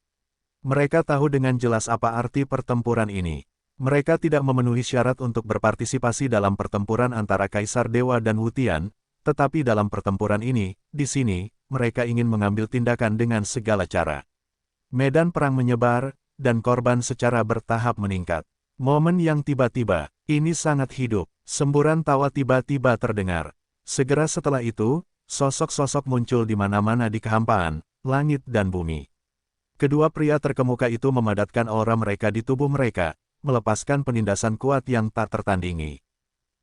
Mereka tahu dengan jelas apa arti pertempuran ini. Mereka tidak memenuhi syarat untuk berpartisipasi dalam pertempuran antara Kaisar Dewa dan Wutian, tetapi dalam pertempuran ini, di sini, mereka ingin mengambil tindakan dengan segala cara. Medan perang menyebar, dan korban secara bertahap meningkat. Momen yang tiba-tiba, ini sangat hidup, semburan tawa tiba-tiba terdengar. Segera setelah itu, sosok-sosok muncul di mana-mana di kehampaan, langit dan bumi. Kedua pria terkemuka itu memadatkan aura mereka di tubuh mereka, melepaskan penindasan kuat yang tak tertandingi.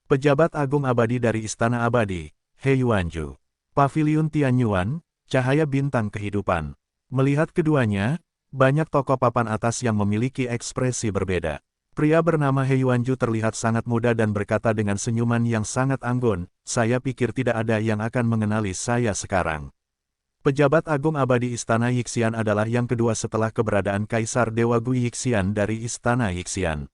Pejabat Agung Abadi dari Istana Abadi, He Yuanju. Paviliun Tianyuan, cahaya bintang kehidupan. Melihat keduanya, banyak tokoh papan atas yang memiliki ekspresi berbeda. Pria bernama He Yuanju terlihat sangat muda dan berkata dengan senyuman yang sangat anggun, "Saya pikir tidak ada yang akan mengenali saya sekarang." Pejabat Agung Abadi Istana Yixian adalah yang kedua setelah keberadaan Kaisar Dewa Gu Yixian dari Istana Yixian.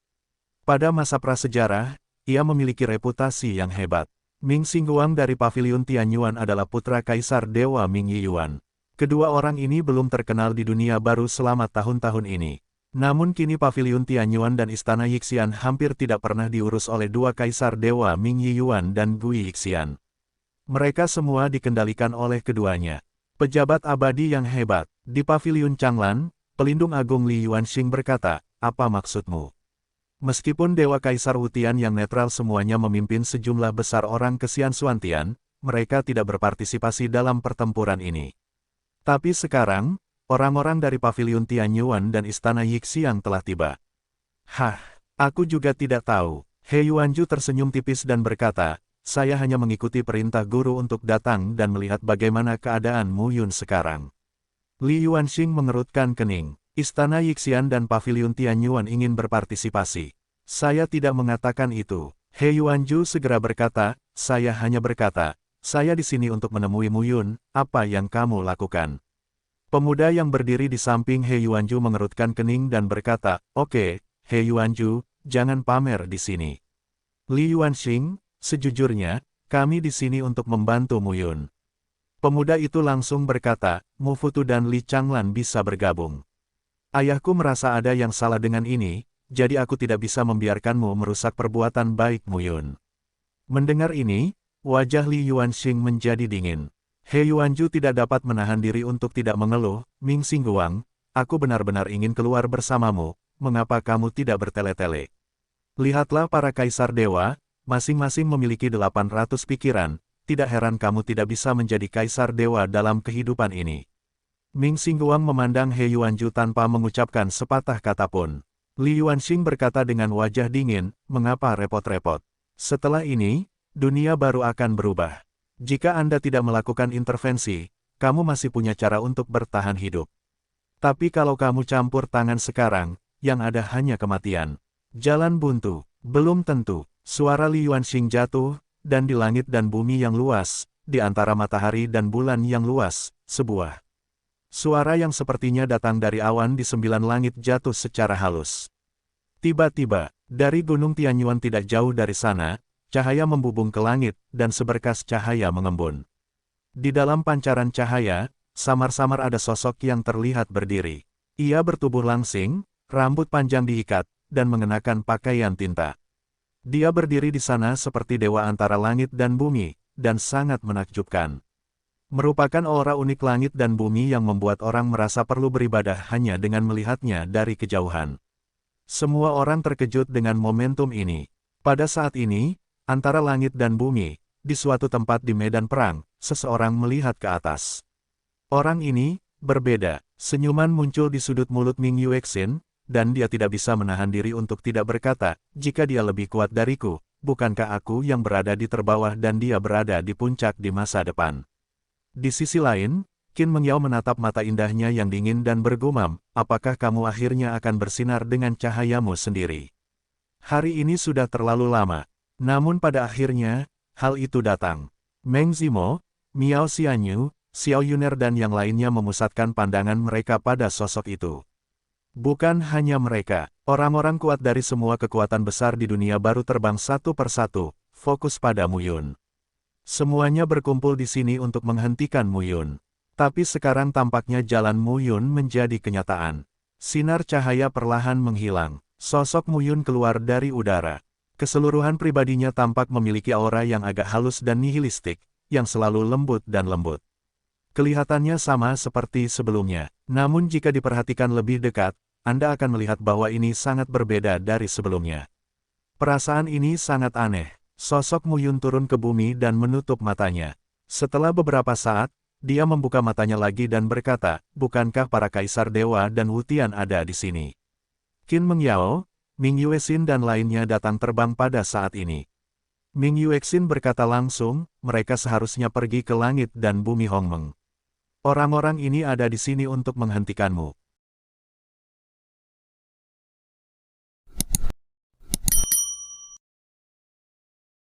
Pada masa prasejarah, ia memiliki reputasi yang hebat. Ming Xingguang dari Paviliun Tianyuan adalah putra Kaisar Dewa Ming Yiyuan. Kedua orang ini belum terkenal di dunia baru selama tahun-tahun ini. Namun kini Paviliun Tianyuan dan Istana Yixian hampir tidak pernah diurus oleh dua Kaisar Dewa Ming Yiyuan dan Gu Yixian. Mereka semua dikendalikan oleh keduanya. Pejabat abadi yang hebat. Di Paviliun Changlan, Pelindung Agung Li Yuanxing berkata, "Apa maksudmu?" Meskipun Dewa Kaisar Wutian yang netral semuanya memimpin sejumlah besar orang ke Xianxuantian, mereka tidak berpartisipasi dalam pertempuran ini. Tapi sekarang, orang-orang dari Paviliun Tianyuan dan Istana Yixian telah tiba. "Hah, aku juga tidak tahu." He Yuanju tersenyum tipis dan berkata, "Saya hanya mengikuti perintah guru untuk datang dan melihat bagaimana keadaan Mu Yun sekarang." Li Yuanxing mengerutkan kening. Istana Yixian dan Paviliun Tianyuan ingin berpartisipasi. "Saya tidak mengatakan itu." He Yuanju segera berkata, "Saya hanya berkata, saya di sini untuk menemui Mu Yun, apa yang kamu lakukan?" Pemuda yang berdiri di samping He Yuanju mengerutkan kening dan berkata, "Oke, He Yuanju, jangan pamer di sini." Li Yuanxing, "Sejujurnya, kami di sini untuk membantu Mu Yun." Pemuda itu langsung berkata, "Mu Futu dan Li Changlan bisa bergabung. Ayahku merasa ada yang salah dengan ini, jadi aku tidak bisa membiarkanmu merusak perbuatan baik Mu Yun." Mendengar ini, wajah Li Yuanxing menjadi dingin. He Yuanju tidak dapat menahan diri untuk tidak mengeluh, "Ming Xingguang, aku benar-benar ingin keluar bersamamu, mengapa kamu tidak bertele-tele? Lihatlah para kaisar dewa, masing-masing memiliki 800 pikiran, tidak heran kamu tidak bisa menjadi kaisar dewa dalam kehidupan ini." Ming Xingguang memandang He Yuanju tanpa mengucapkan sepatah kata pun. Li Yuanxing berkata dengan wajah dingin, mengapa repot-repot? Setelah ini, dunia baru akan berubah. Jika Anda tidak melakukan intervensi, kamu masih punya cara untuk bertahan hidup. Tapi kalau kamu campur tangan sekarang, yang ada hanya kematian. Jalan buntu, belum tentu. Suara Li Yuanxing jatuh, dan di langit dan bumi yang luas, di antara matahari dan bulan yang luas, sebuah suara yang sepertinya datang dari awan di 9 langit jatuh secara halus. Tiba-tiba, dari Gunung Tianyuan tidak jauh dari sana, cahaya membubung ke langit, dan seberkas cahaya mengembun. Di dalam pancaran cahaya, samar-samar ada sosok yang terlihat berdiri. Ia bertubuh langsing, rambut panjang diikat, dan mengenakan pakaian tinta. Dia berdiri di sana seperti dewa antara langit dan bumi, dan sangat menakjubkan. Merupakan aura unik langit dan bumi yang membuat orang merasa perlu beribadah hanya dengan melihatnya dari kejauhan. Semua orang terkejut dengan momentum ini. Pada saat ini, antara langit dan bumi, di suatu tempat di medan perang, seseorang melihat ke atas. Orang ini berbeda. Senyuman muncul di sudut mulut Ming Yuexin, dan dia tidak bisa menahan diri untuk tidak berkata, jika dia lebih kuat dariku, bukankah aku yang berada di terbawah dan dia berada di puncak di masa depan. Di sisi lain, Qin Mengyao menatap mata indahnya yang dingin dan bergumam, apakah kamu akhirnya akan bersinar dengan cahayamu sendiri? Hari ini sudah terlalu lama. Namun pada akhirnya, hal itu datang. Meng Zimo, Miao Xianyu, Xiao Yuner dan yang lainnya memusatkan pandangan mereka pada sosok itu. Bukan hanya mereka, orang-orang kuat dari semua kekuatan besar di dunia baru terbang satu persatu, fokus pada Mu Yun. Semuanya berkumpul di sini untuk menghentikan Mu Yun. Tapi sekarang tampaknya jalan Mu Yun menjadi kenyataan. Sinar cahaya perlahan menghilang. Sosok Mu Yun keluar dari udara. Keseluruhan pribadinya tampak memiliki aura yang agak halus dan nihilistik, yang selalu lembut dan lembut. Kelihatannya sama seperti sebelumnya, namun jika diperhatikan lebih dekat, Anda akan melihat bahwa ini sangat berbeda dari sebelumnya. Perasaan ini sangat aneh. Sosok Mu Yun turun ke bumi dan menutup matanya. Setelah beberapa saat, dia membuka matanya lagi dan berkata, bukankah para kaisar dewa dan Wutian ada di sini? Qin Mengyao, Ming Yuexin dan lainnya datang terbang pada saat ini. Ming Yuexin berkata langsung, mereka seharusnya pergi ke langit dan bumi Hongmeng. Orang-orang ini ada di sini untuk menghentikanmu.